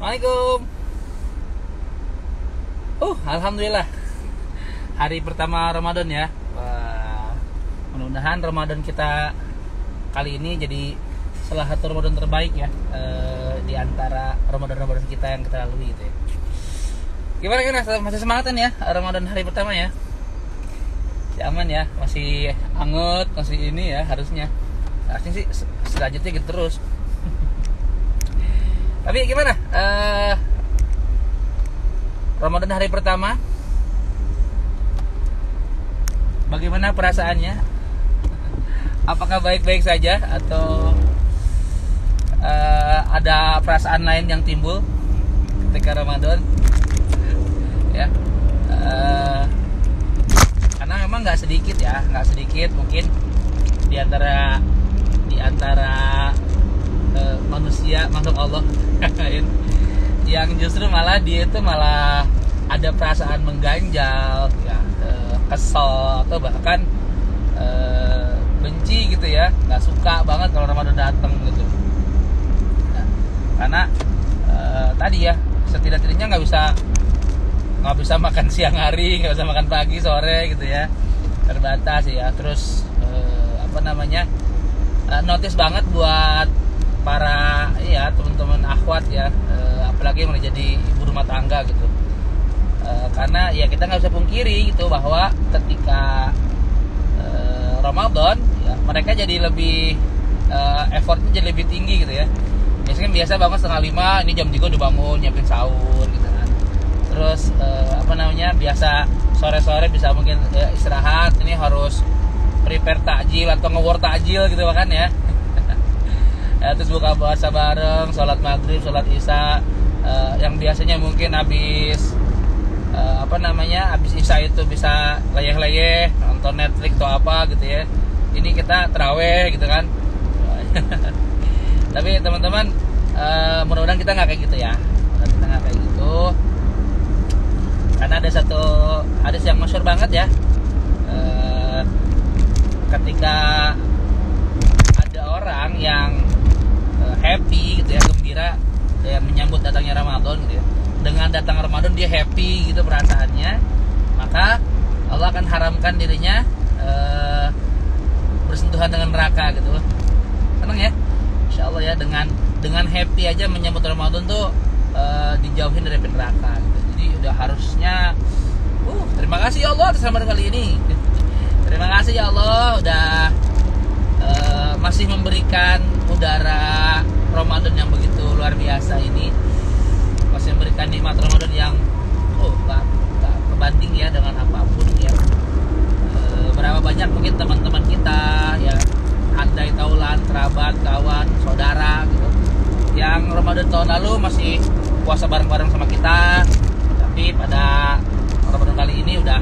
Assalamualaikum. Alhamdulillah. Hari pertama Ramadan ya. Wah, mudah-mudahan Ramadan kita kali ini jadi salah satu Ramadan terbaik ya, di antara Ramadan kita yang kita lalui gitu ya. Gimana kan, masih semangat kan ya Ramadan hari pertama ya? Masih aman ya, masih anget, masih ini ya harusnya sih selanjutnya gitu terus. Tapi gimana? Ramadan hari pertama, bagaimana perasaannya? Apakah baik-baik saja atau ada perasaan lain yang timbul ketika Ramadan? Ya, karena memang nggak sedikit mungkin di antara manusia makhluk Allah yang justru dia itu malah ada perasaan mengganjal ya, kesel atau bahkan benci gitu ya, nggak suka banget kalau Ramadan datang gitu ya, karena tadi ya setidak-tidaknya nggak bisa makan siang hari, nggak bisa makan pagi sore gitu ya, terbatas ya. Terus notice banget buat para teman-teman akhwat ya, apalagi yang jadi ibu rumah tangga gitu, karena ya kita nggak bisa pungkiri gitu bahwa ketika Ramadan ya, mereka jadi lebih effortnya jadi lebih tinggi gitu ya. Biasa bangun 4:30, ini jam 3 udah bangun nyiapin sahur gitu kan. Terus biasa sore-sore bisa mungkin istirahat, ini harus prepare takjil atau nge-war takjil gitu kan ya. Terus buka puasa bareng, sholat maghrib, sholat isya, yang biasanya mungkin habis isya itu bisa leyeh-leyeh nonton Netflix atau apa gitu ya. Ini kita terawih gitu kan. Tapi teman-teman, mudah-mudahan kita nggak kayak gitu ya. Karena ada satu hadis yang masyhur banget ya, ketika ada orang yang happy gitu ya, gembira ya, menyambut datangnya Ramadan gitu ya. Dengan datang Ramadan dia happy gitu perasaannya, maka Allah akan haramkan dirinya bersentuhan dengan neraka gitu. Senang ya, Insya Allah ya, dengan happy aja menyambut Ramadan tuh dijauhin dari neraka gitu. Jadi udah harusnya terima kasih ya Allah atas Ramadan kali ini. Terima kasih ya Allah udah masih memberikan udara Ramadan yang begitu luar biasa ini, masih memberikan nikmat Ramadan yang gak kebanding ya dengan apapun ya. Berapa banyak mungkin teman-teman kita ya, andai taulan, kerabat, kawan, saudara gitu, yang Ramadan tahun lalu masih puasa bareng-bareng sama kita, tapi pada Ramadan kali ini udah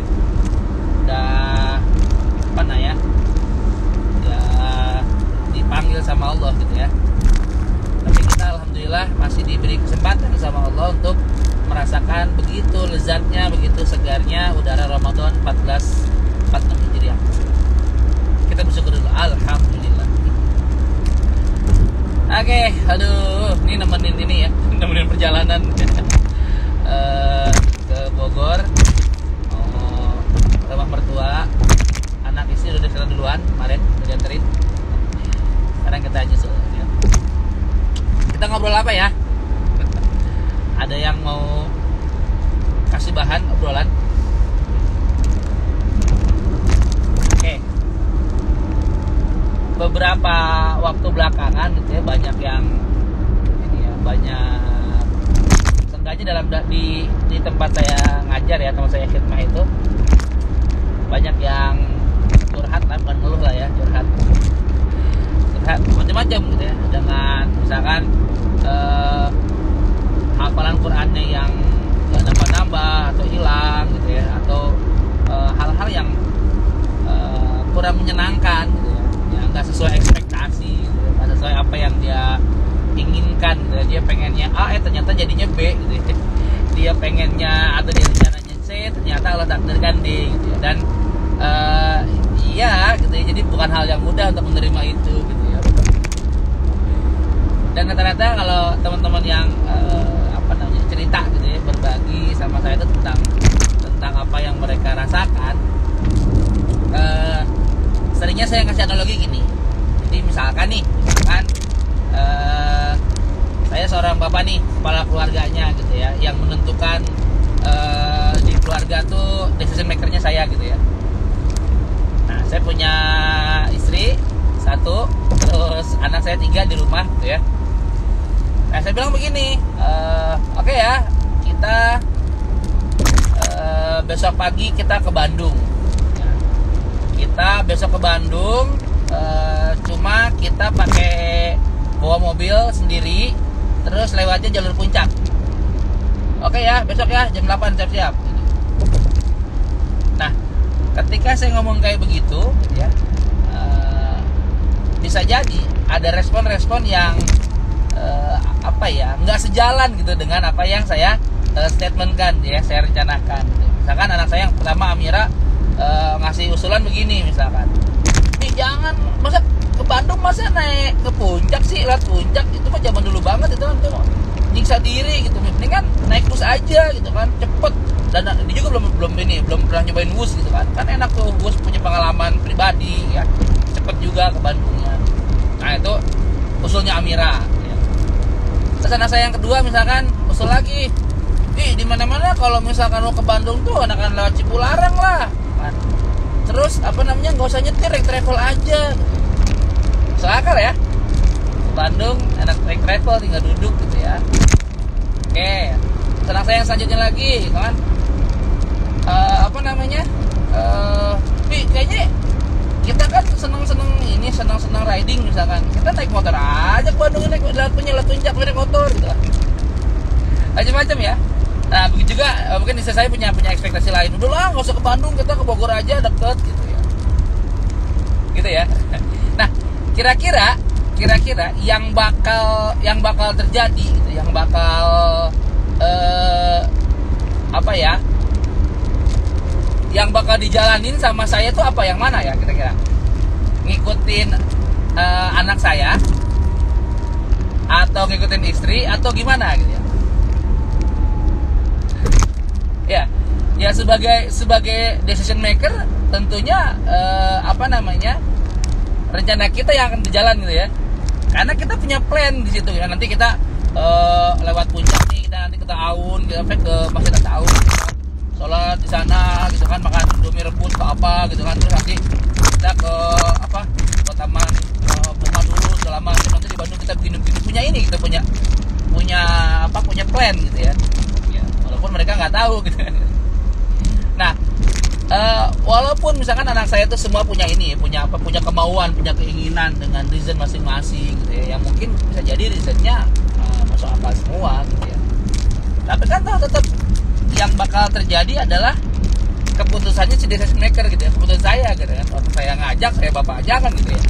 dipanggil sama Allah gitu ya. Tapi kita alhamdulillah masih diberi kesempatan sama Allah untuk merasakan begitu lezatnya, begitu segarnya udara Ramadan 1446 Hijriah. Kita bersyukur dulu, alhamdulillah. Oke, ini nemenin perjalanan ke Bogor, rumah mertua. Anak istri udah kesana duluan, kemarin udah dianterin. Sekarang kita nyusul ya. Kita ngobrol apa ya? Ada yang mau kasih bahan obrolan? Oke. Beberapa waktu belakangan gitu ya, banyak sengaja di tempat saya ngajar ya, tempat saya khidmah itu banyak yang curhat lah, bukan ngeluh lah ya, curhat macam-macam gitu ya, dengan misalkan hafalan Qur'annya yang nambah-nambah atau hilang gitu ya, atau hal-hal yang kurang menyenangkan gitu ya, nggak sesuai ekspektasi gitu ya, nggak sesuai apa yang dia inginkan gitu ya. Dia pengennya A, ternyata jadinya B gitu ya. Dia pengennya atau dia rencananya C, ternyata Allah takdirkan D gitu ya. Dan gitu ya, jadi bukan hal yang mudah untuk menerima itu gitu ya. Dan rata-rata kalau teman-teman yang apa namanya, cerita gitu ya, berbagi sama saya itu tentang apa yang mereka rasakan. Seringnya saya kasih analogi gini. Jadi misalkan saya seorang bapak nih, kepala keluarganya gitu ya, yang menentukan di keluarga tuh decision makernya saya gitu ya. Nah, saya punya istri 1, terus anak saya 3 di rumah gitu ya. Nah, saya bilang begini, oke ya, kita besok pagi kita ke Bandung. Kita besok ke Bandung, cuma kita pakai bawa mobil sendiri, terus lewatnya jalur puncak. Oke ya, besok ya jam 8 siap-siap. Nah, ketika saya ngomong kayak begitu, ya, bisa jadi ada respon-respon yang nggak sejalan gitu dengan apa yang saya statementkan, ya, saya rencanakan. Misalkan anak saya yang pertama, Amira, ngasih usulan begini, misalkan, jangan, masa ke Bandung masa naik ke puncak sih, lewat puncak itu mah zaman dulu banget itu nyiksa diri gitu, mendingan naik bus aja gitu kan, cepet, dan dia juga belum pernah nyobain bus gitu kan enak tuh, bus punya pengalaman pribadi ya, cepet juga ke Bandungnya. Nah, itu usulnya Amira ya. Terus anak saya yang kedua misalkan usul lagi, di mana-mana kalau misalkan mau ke Bandung tuh anak-anak lewat Cipularang lah kan. Terus nggak usah nyetir, naik travel aja. Masuk akal ya, ke Bandung enak naik travel, tinggal duduk gitu ya. Oke, anak saya yang selanjutnya lagi kan, kayaknya kita kan senang riding misalkan, kita naik motor aja ke Bandung, naik puncak naik motor gitu lah, macam-macam ya. Nah, begitu juga mungkin istri saya punya ekspektasi lain. Udah lah, nggak usah ke Bandung, kita ke Bogor aja, deket gitu ya. Gitu ya. Nah, kira-kira yang bakal terjadi gitu, yang bakal yang bakal dijalanin sama saya tuh apa, yang mana ya kira-kira? Ngikutin anak saya atau ngikutin istri atau gimana gitu ya? Ya sebagai decision maker tentunya rencana kita yang akan berjalan gitu ya, karena kita punya plan di situ ya. Nanti kita lewat puncak nih, kita Aun, kita ke Masjid Aun, sholat di sana gitu kan, makan Indomie rebus ke apa gitu kan, terus nanti kita ke taman bunga dulu segala macam. Nanti di Bandung kita bikin punya ini, kita punya plan gitu ya, walaupun mereka nggak tahu gitu. Nah, walaupun misalkan anak saya itu semua punya kemauan, punya keinginan dengan reason masing-masing gitu ya, yang mungkin bisa jadi reasonnya masuk akal semua gitu ya. Tapi kan tetap yang bakal terjadi adalah keputusannya si decision maker gitu ya, keputusan saya gitu kan. Waktu saya ngajak, saya bapak aja kan gitu ya.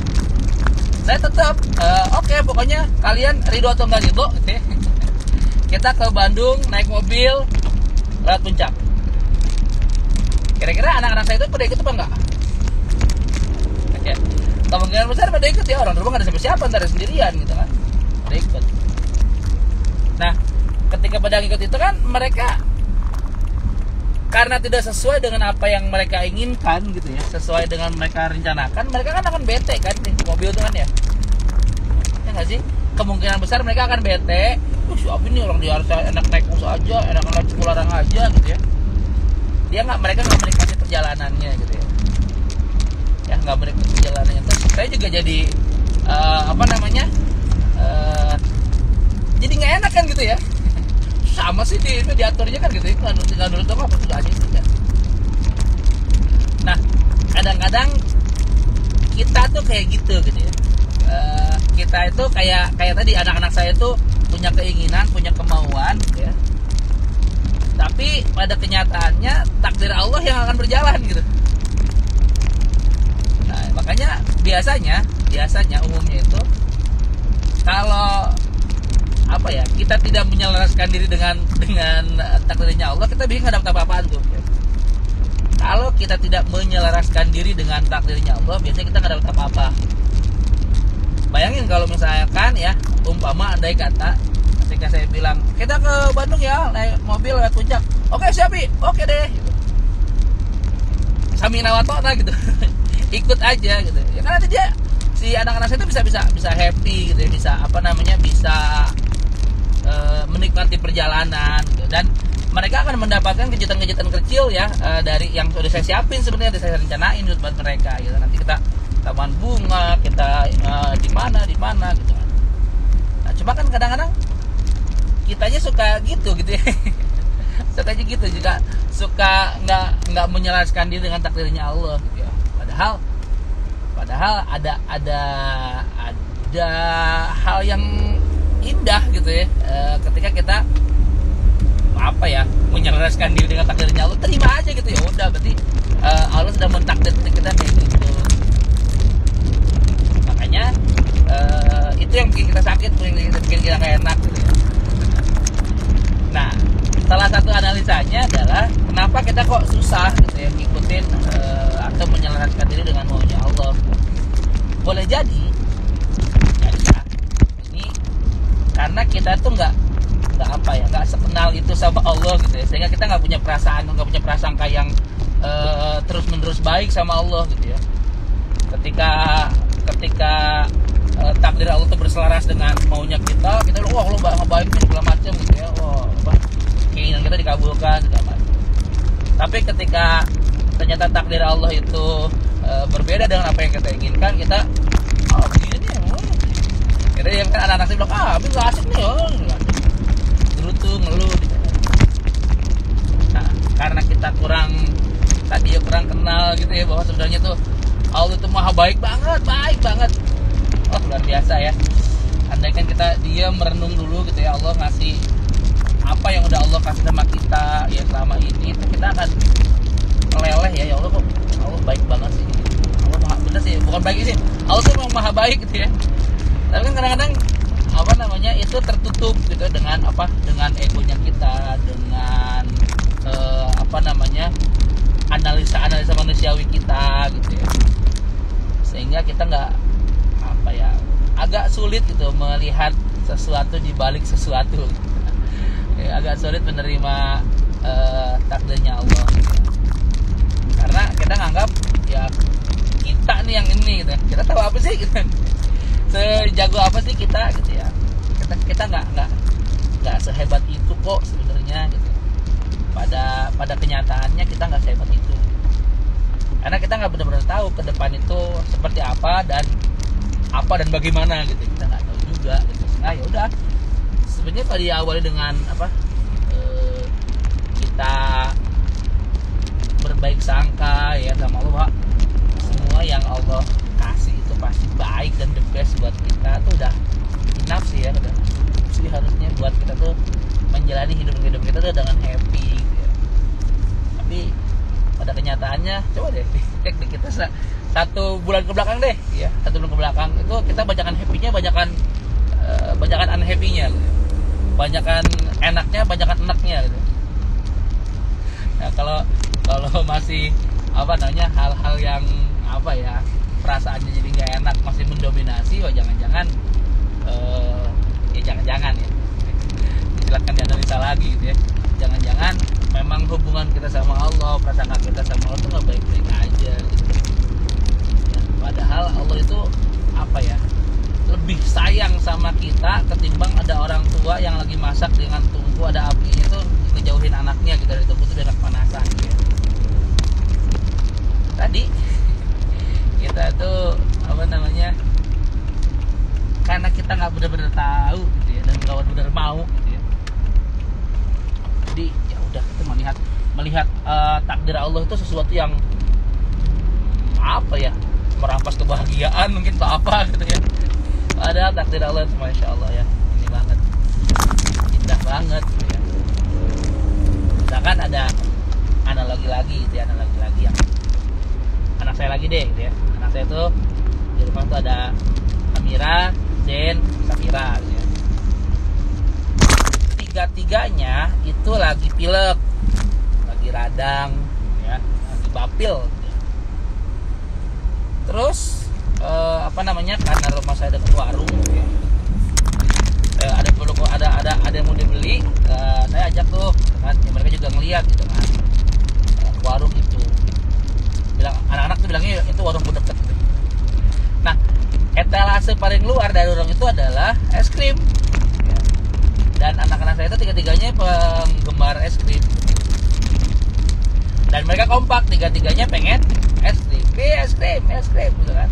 Saya tetap oke, pokoknya kalian ridho atau enggak gitu ya. Kita ke Bandung naik mobil lewat puncak. Kira-kira anak-anak saya itu pada ikut apa enggak? Oke. Kemungkinan besar pada ikut ya, orang rumah nggak ada siapa-siapa, ntar ada sendirian gitu kan. Pada ikut. Nah, ketika pada ikut itu kan mereka, karena tidak sesuai dengan apa yang mereka inginkan gitu ya, sesuai dengan mereka rencanakan, mereka kan akan bete kan di mobil itu kan ya. Ya nggak sih? Kemungkinan besar mereka akan bete. Siapa ini orang dia harus enak naik bus aja, enak naik Cipularang aja gitu ya. Mereka nggak menikmati perjalanannya gitu ya. Ya nggak menikmati perjalanannya. Terus saya juga jadi jadi nggak enak kan gitu ya. Sama sih diaturnya kan gitu ya, nggak nurut apa sudah aja gitu ya. Nah, kadang-kadang kita tuh kayak gitu ya. Kita itu kayak tadi, anak-anak saya tuh punya keinginan, punya kemauan gitu ya. Tapi pada kenyataannya takdir Allah yang akan berjalan gitu. Nah, makanya biasanya umumnya itu kalau kita tidak menyelaraskan diri dengan takdirnya Allah, kita bingung nggak dapat apa-apaan tuh. Kalau kita tidak menyelaraskan diri dengan takdirnya Allah, biasanya kita nggak dapat apa-apa. Bayangin kalau misalkan ya, umpama andai kata ketika saya bilang kita ke Bandung ya naik mobil lewat puncak, oke siap Bi, oke deh gitu. Sami nawatona gitu. Ikut aja gitu ya, karena dia si anak-anak saya itu bisa happy gitu ya, bisa bisa menikmati perjalanan gitu. Dan mereka akan mendapatkan kejutan-kejutan kecil ya, dari yang sudah saya siapin sebenarnya, sudah saya rencanain buat mereka gitu. Nanti kita taman bunga, kita di mana gitu. Nah, cuma kan kadang-kadang kitanya suka gitu ya. Suka aja gitu, juga suka nggak menyelaraskan diri dengan takdirnya Allah gitu ya. Padahal ada hal yang indah gitu ya, ketika kita menyelaraskan diri dengan takdirnya Allah, terima aja gitu ya. Udah berarti Allah sudah mentakdirkan kita kayak gitu. Makanya itu yang bikin kita sakit, bikin kita gak enak gitu ya. Nah, salah satu analisanya adalah kenapa kita kok susah gitu ya ngikutin atau menyelaraskan diri dengan maunya Allah. Boleh jadi ya, ini karena kita tuh nggak sekenal itu sama Allah gitu ya, sehingga kita nggak punya prasangka yang terus menerus baik sama Allah gitu ya. Ketika takdir Allah itu berselaras dengan maunya kita wah Allah baik nih segala macam gitu ya, keinginan kita dikabulkan segala macam. Tapi ketika ternyata takdir Allah itu berbeda dengan apa yang kita inginkan, kita begini nih jadi ya kan anak-anak saya bilang tapi nggak asik nih gerutu ngeluh gitu. Nah, karena kita kurang kenal gitu ya, bahwa sebenarnya tuh Allah itu maha baik banget luar biasa ya. Andaikan kita diam merenung dulu gitu ya, Allah ngasih apa yang udah Allah kasih sama kita ya selama ini, itu kita akan meleleh ya Allah kok Allah baik banget sih. Allah maha, bener sih, bukan baik sih, Allah tuh memang maha baik gitu ya. Tapi kan kadang-kadang itu tertutup gitu dengan egonya kita, dengan analisa manusiawi kita gitu ya. Sehingga kita nggak agak sulit gitu melihat sesuatu di balik sesuatu. Agak sulit menerima takdirnya Allah gitu. Karena kita nganggap ya kita nih yang ini gitu. Kita tahu apa sih gitu. Sejago apa sih kita gitu ya. Kita nggak sehebat itu kok sebenarnya gitu. Pada kenyataannya kita nggak sehebat itu. Karena kita nggak benar-benar tahu ke depan itu seperti apa dan bagaimana gitu, kita nggak tahu juga gitu. Nah ya udah, sebenarnya kalau diawali dengan kita berbaik sangka ya sama Allah, semua yang Allah kasih itu pasti baik dan the best buat kita, tuh udah enough sih ya, udah sih harusnya buat kita tuh menjalani hidup kita tuh dengan happy gitu ya. Tapi pada kenyataannya coba deh cek deh, kita satu bulan ke belakang deh ya, satu bulan ke belakang itu kita banyakan happy-nya, banyakan unhappy-nya gitu. Banyakan enaknya, banyakan enaknya gitu. Nah, kalau masih hal-hal yang perasaannya jadi nggak enak masih mendominasi, jangan-jangan ya silakan dianalisa lagi gitu ya. Jangan-jangan memang hubungan kita sama Allah, prasangka kita sama Allah itu nggak baik-baik aja gitu. Ya, padahal Allah itu lebih sayang sama kita ketimbang ada orang tua yang lagi masak dengan tungku ada apinya itu ngejauhin anaknya gitu dari tungku itu dengan kepanasan gitu ya. Tadi kita tuh karena kita nggak benar-benar tahu gitu ya, dan nggak benar-benar mau gitu ya. Jadi ya udah, kita melihat takdir Allah itu sesuatu yang merampas kebahagiaan mungkin atau gitu ya. Padahal takdir Allah itu masya Allah ya, ini banget, indah banget gitu ya. Misalkan ada analogi lagi yang anak saya lagi deh gitu ya. Anak saya tuh di rumah tuh ada Amira, Zen, Safira gitu ya. Tiga-tiganya itu lagi pilek, lagi radang ya, lagi bapil gitu ya. Terus karena rumah saya dekat warung gitu ya. Ada lihat gitu kan, ke warung itu. Bilang anak-anak tuh bilangnya itu warung deket gitu. Nah, etalase paling luar dari warung itu adalah es krim. Ya. Dan anak-anak saya itu tiga-tiganya penggemar es krim. Dan mereka kompak, tiga-tiganya pengen es krim gitu kan.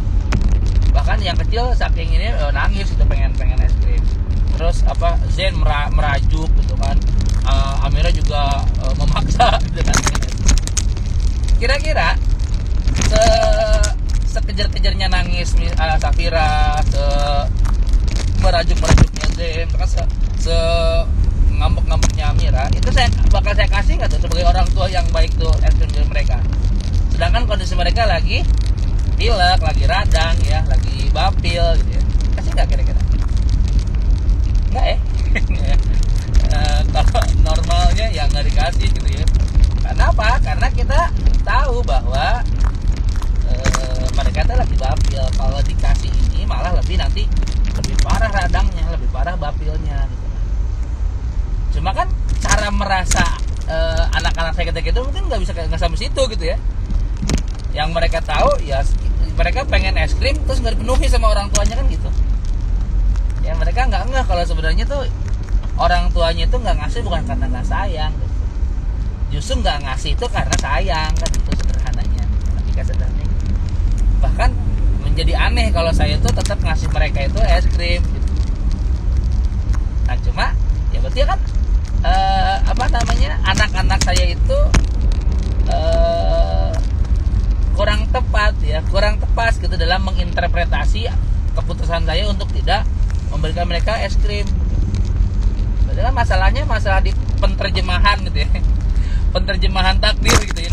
Bahkan yang kecil saking ini nangis gitu pengen es krim. Terus Zen merajuk gitu kan. Amira juga memaksa gitu kan. Kira-kira sekejar-kejarnya nangis Safira, merajuk-merajuknya Zen, ngambek-ngambeknya Amira, itu bakal saya kasih nggak tuh sebagai orang tua yang baik tuh es krim dari mereka. Sedangkan kondisi mereka lagi pilek, lagi radang ya, lagi bapil gitu ya. Kasih nggak kira-kira? Nggak ya? Kalau normalnya ya nggak dikasih gitu ya. Karena apa? Karena kita tahu bahwa mereka tuh lagi bapil. Kalau dikasih ini malah lebih parah radangnya, lebih parah bapilnya gitu. Cuma kan cara merasa anak-anak saya ketika itu mungkin nggak sampai situ gitu ya. Yang mereka tahu ya mereka pengen es krim terus nggak dipenuhi sama orang tuanya kan gitu. Ya mereka nggak ngeh kalau sebenarnya tuh orang tuanya itu nggak ngasih bukan karena nggak sayang gitu. Justru nggak ngasih itu karena sayang kan, itu sederhananya, logika sederhananya. Bahkan menjadi aneh kalau saya itu tetap ngasih mereka itu es krim gitu. Nah cuma ya berarti kan anak-anak saya itu kurang tepat gitu dalam menginterpretasi keputusan saya untuk tidak memberikan mereka es krim. Berarti kan masalahnya masalah di penterjemahan gitu ya. Penterjemahan takdir gitu ya.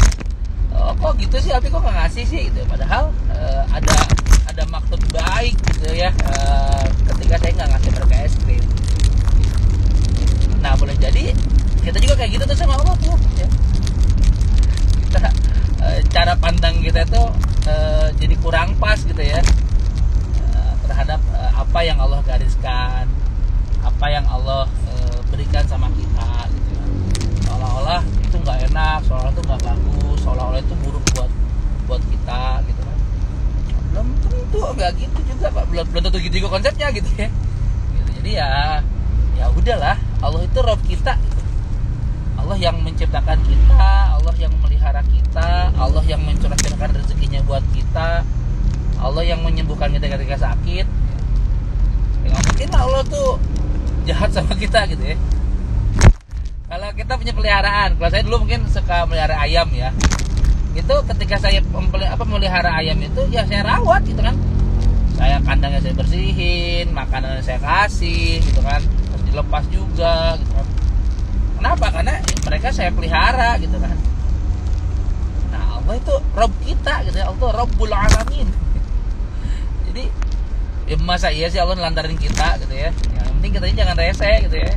Oh, kok gitu sih, tapi kok nggak ngasih sih gitu. Padahal ada maksud baik gitu ya ketika saya nggak ngasih mereka es krim. Nah boleh jadi kita juga kayak gitu tuh sama Allah tuh ya. Kita cara pandang kita itu jadi kurang pas gitu ya terhadap apa yang Allah gariskan, apa yang Allah berikan sama kita gitu ya. Seolah-olah itu nggak enak, seolah-olah itu nggak bagus, seolah-olah itu buruk buat kita gitu kan. Belum tentu nggak gitu juga Pak, belum tentu gitu juga konsepnya gitu ya. Gitu. Jadi ya udahlah, Allah itu Rabb kita gitu. Allah yang menciptakan kita, Allah yang memelihara kita, Allah yang mencurahkan rezekinya buat kita, Allah yang menyembuhkan kita ketika sakit. Ya nggak mungkin Allah tuh jahat sama kita gitu ya. Kalau kita punya peliharaan, kalau saya dulu mungkin suka melihara ayam ya. Itu ketika saya memelihara ayam itu ya saya rawat gitu kan. Saya kandangnya saya bersihin, makanannya saya kasih gitu kan. Terus dilepas juga gitu kan. Kenapa? Karena mereka saya pelihara gitu kan. Nah Allah itu Rabb kita gitu ya. Allah Rabbul Alamin. Jadi ya masa iya sih Allah nelantarin kita gitu ya. Yang penting kita ini jangan rese gitu ya.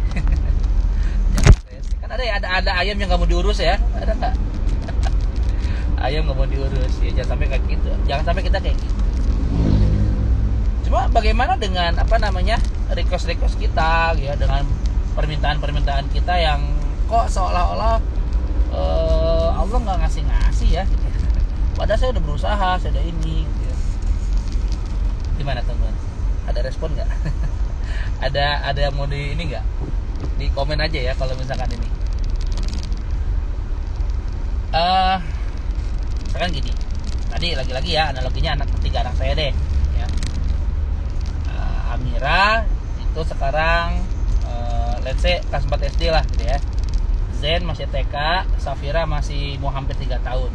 Jangan rese. Kan ada ayam yang nggak mau diurus ya. Ada nggak? Ayam nggak mau diurus ya. Jangan sampai kayak gitu. Jangan sampai kita kayak gitu. Cuma bagaimana dengan request kita ya, dengan permintaan kita yang kok seolah-olah Allah nggak ngasih ya gitu. Padahal saya udah berusaha, saya udah ini gitu ya. Gimana teman? Ada respon nggak? ada yang mau di ini nggak? Di komen aja ya kalau misalkan ini. Misalkan gini. Tadi lagi-lagi ya analoginya ketiga anak saya deh ya. Amira itu sekarang let's say kelas 4 SD lah gitu ya. Zen masih TK, Safira masih mau hampir 3 tahun.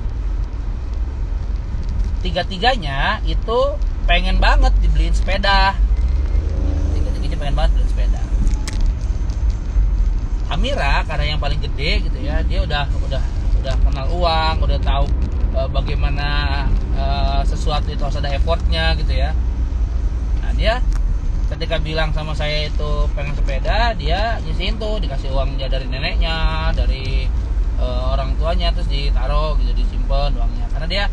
Tiga-tiganya itu pengen banget dibeliin sepeda. Tiga-tiganya pengen banget beliin sepeda. Amira karena yang paling gede gitu ya, dia udah kenal uang, udah tahu bagaimana sesuatu itu harus ada effortnya gitu ya. Nah dia ketika bilang sama saya itu pengen sepeda, dia nyisihin tuh, dikasih uangnya dari neneknya, dari orang tuanya, terus ditaruh gitu, disimpan uangnya, karena dia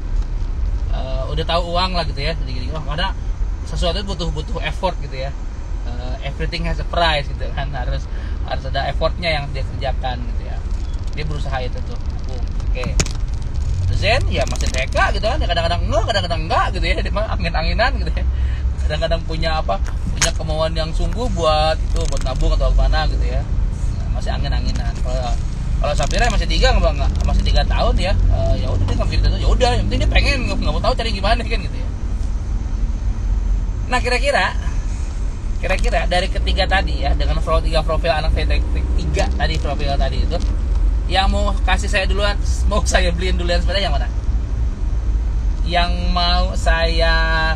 udah tahu uang lah gitu ya. Jadi karena sesuatu itu butuh effort gitu ya. Everything has a price gitu kan, harus ada effortnya yang dia kerjakan gitu ya. dia berusaha itu tuh. Oke. Zen ya masih TK gitu kan, ya kadang-kadang enggak gitu ya, dia mah angin-anginan gitu ya. Kadang-kadang punya kemauan yang sungguh buat nabung atau mana gitu ya. Nah, masih angin-anginan. Kalau Safira masih 3 tahun ya, ya udah dia nggak gitu, ya udah, yang penting dia pengen, nggak mau tahu cari gimana kan gitu ya. Nah kira-kira dari ketiga tadi ya, dengan tiga profil anak saya profil tadi itu, yang mau kasih saya duluan, mau saya beliin duluan sepeda yang mana? Yang mau saya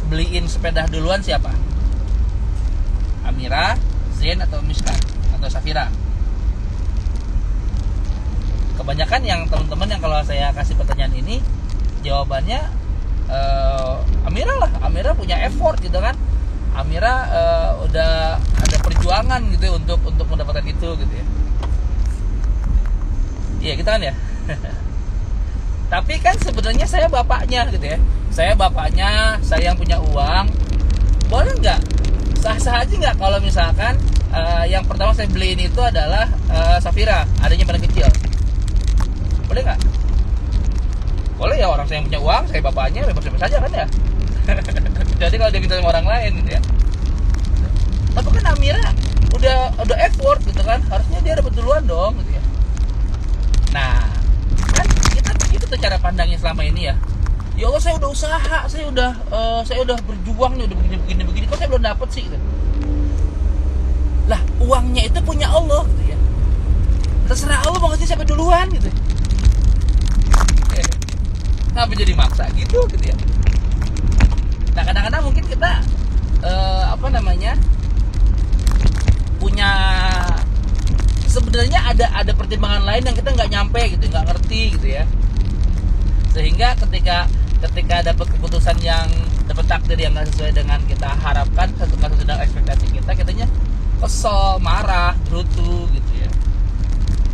beliin sepeda duluan siapa? Amira, Zen, atau Miskan, atau Safira? Kebanyakan yang teman-teman yang kalau saya kasih pertanyaan ini jawabannya Amira lah. Amira punya effort gitu kan. Amira udah ada perjuangan gitu untuk mendapatkan itu gitu ya. Iya kita kan ya. Tapi kan sebenarnya saya bapaknya gitu ya. Saya bapaknya, saya yang punya uang. Boleh nggak? Sah-sah aja nggak kalau misalkan yang pertama saya beliin itu adalah Safira, adanya pada kecil. Boleh nggak? Boleh ya, orang saya yang punya uang, saya bapaknya, bebas-bebas saja kan ya. Jadi kalau dia minta sama orang lain gitu ya. Tapi kan Amira udah effort gitu kan, harusnya dia dapat duluan dong gitu ya. Nah, kan kita begitu tuh cara pandangnya selama ini ya. Ya Allah, saya udah usaha, saya udah berjuang nih, udah begini, kok saya belum dapat sih gitu. Lah, uangnya itu punya Allah gitu ya. Terserah Allah mau ngasih siapa duluan gitu. Kenapa jadi maksa gitu ya. Nah kadang-kadang mungkin kita punya sebenarnya ada pertimbangan lain yang kita nggak nyampe gitu, nggak ngerti gitu ya. Sehingga ketika dapat keputusan yang dapat takdir yang nggak sesuai dengan kita harapkan, nggak sesuai dengan ekspektasi kitanya kesel, marah, brutu gitu ya.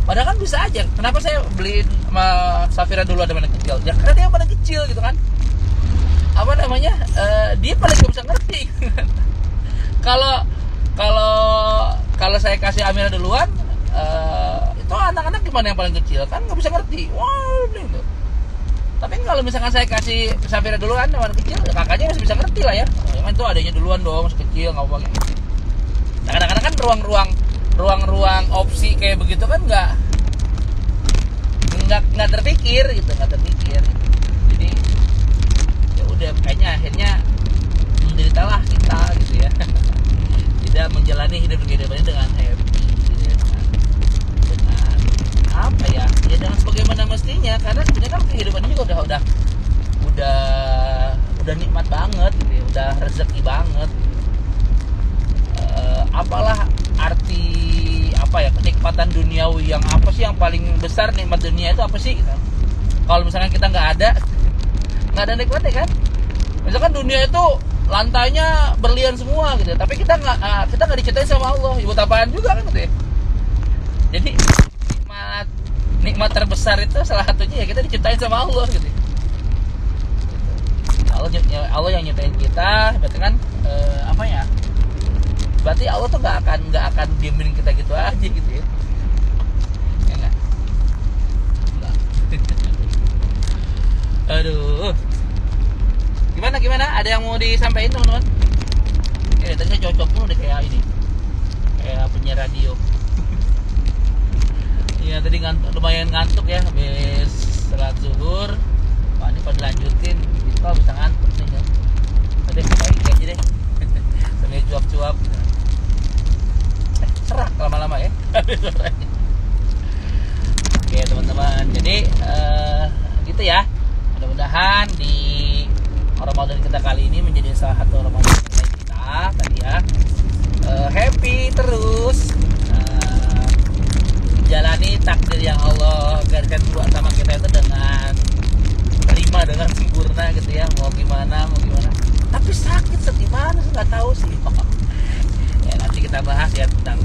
Padahal kan bisa aja. Kenapa saya beliin sama Safira dulu ada mana kecil? Ya karena dia pada kecil gitu kan. Dia paling gak bisa ngerti. Kalau saya kasih Amira duluan, itu anak-anak gimana yang paling kecil kan nggak bisa ngerti. Wah, gitu. Tapi kalau misalkan saya kasih Safira duluan sama anak kecil, ya kakaknya masih bisa ngerti lah ya. Emang itu adanya duluan dong, masih kecil nggak apa-apa. Nah, kadang-kadang kan ruang-ruang opsi kayak begitu kan nggak terpikir. Jadi ya udah, kayaknya akhirnya menderitalah kita gitu ya. Tidak menjalani hidup-hidupannya dengan happy gitu ya. Dengan apa ya dengan sebagaimana mestinya, karena sebenarnya kan kehidupan ini juga udah nikmat banget gitu ya, udah rezeki banget. Apalah arti kenikmatan duniawi yang apa sih yang paling besar? Nikmat dunia itu apa sih gitu. Kalau misalkan kita nggak ada nikmatnya kan. Misalkan dunia itu lantainya berlian semua gitu, tapi kita nggak diceritain sama Allah, ibu apaan juga kan gitu ya. Jadi nikmat terbesar itu salah satunya ya kita diceritain sama Allah gitu. Allah yang nyiptain kita, berarti kan berarti Allah tuh nggak akan diemin kita gitu aja gitu ya. Ya nggak? Aduh. Gimana? Ada yang mau disampaikan teman-teman? Tadi saya cocok tuh udah kayak penyiar radio. Iya tadi lumayan ngantuk ya, habis salat zuhur. Wah ini pada lanjutin, itu bisa ngantuk nih kan. Udah baik aja deh. Sambil cuap-cuap. Serak lama-lama ya. Oke teman-teman, jadi gitu ya. Mudah-mudahan di Ramadan kita kali ini menjadi salah satu Ramadan kita tadi ya. Happy terus. Jalani takdir yang Allah gariskan buat sama kita itu dengan terima dengan sempurna gitu ya. Mau gimana. Tapi sakit sedih mana sih, nggak tahu sih. Ya nanti kita bahas ya tentang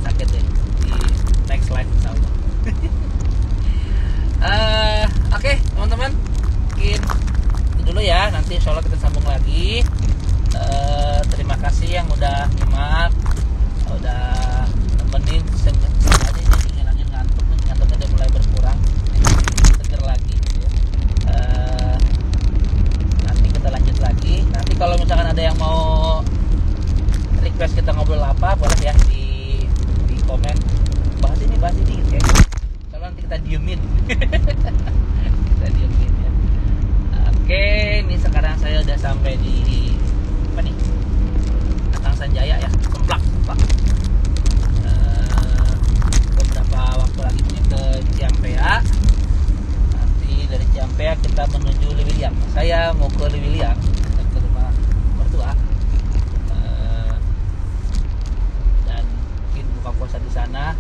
sakit ya di next live insyaallah. Oke, teman-teman, mungkin itu dulu ya. Nanti insyaallah kita sambung lagi. Terima kasih yang udah nyimak, udah nemenin aja apa boleh ya di komen, bahas ini gitu ya. Kalau nanti kita diemin. Kita diemin ya. Oke, ini sekarang saya udah sampai di apa nih? Atang Sanjaya ya, Kemplak. Beberapa waktu lagi ke Ciampea. Nanti dari Ciampea kita menuju Lewiliang. Saya mau ke Lewiliang, ke rumah mertua. Dan mungkin buka puasa di sana.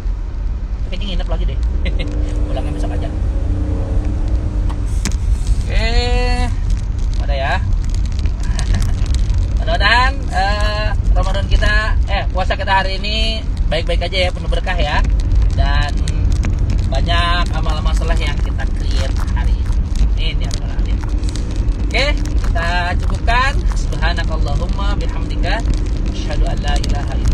Tapi ini nginep lagi deh. Pulangnya besok aja. Oke, ada ya. Mudah-mudahan Ramadan kita, puasa kita hari ini baik-baik aja ya, penuh berkah ya, dan banyak amal-amal soleh yang kita create hari ini. Amin ya rabbal alamin. Oke, kita cukupkan. Subhanakallahumma bihamdika asyhadu an la ilaha illa